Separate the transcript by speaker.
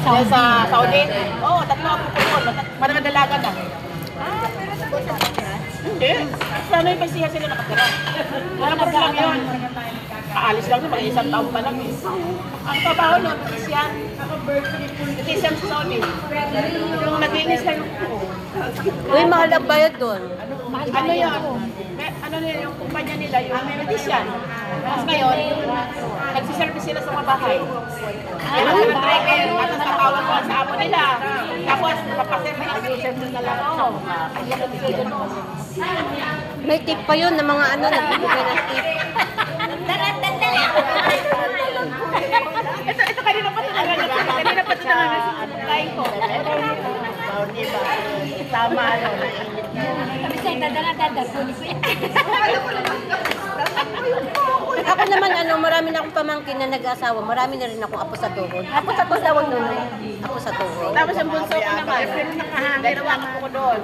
Speaker 1: Yan sa Saudi? Oo, tatlo ako po doon. Marang dalaga na. Hindi. Sana yung pasiya sila nakatira. Alam lang yun. Kaalis lang yun, mag-isang taon pa lang. Ang trabaho nun, Christian. Christian sa Saudi. Yung naglinis lang yung
Speaker 2: Uy, mahal ang bayad doon.
Speaker 1: ano yun? Ano yun, yung kumpanya nila, yung Christian. Tapos ngayon, nagsiservice sila sa mga bahay. Kaya nag-tracker, tapos tatawag ko sa amo nila. Tapos, papaservice, nag-service na lang ako. Kaya nag-service doon.
Speaker 2: May tip pa yun ng mga ano, nagbibigay ng tip.
Speaker 1: Ito kanina pa ito nangangasin. Kanina pa ito nangangasin. Kain ko. Tama, ano.
Speaker 3: Sabi sa'yo, dadala-dadal. Kunin ko yan.
Speaker 2: Ako naman, ano, marami na akong pamangkin na nag-asawa. Marami na rin akong apo sa tuhod. Apo sa tuhod, Apo sa tuhod.
Speaker 1: Tapos yung bunso ko naman. Pero nakahangirawak ako doon.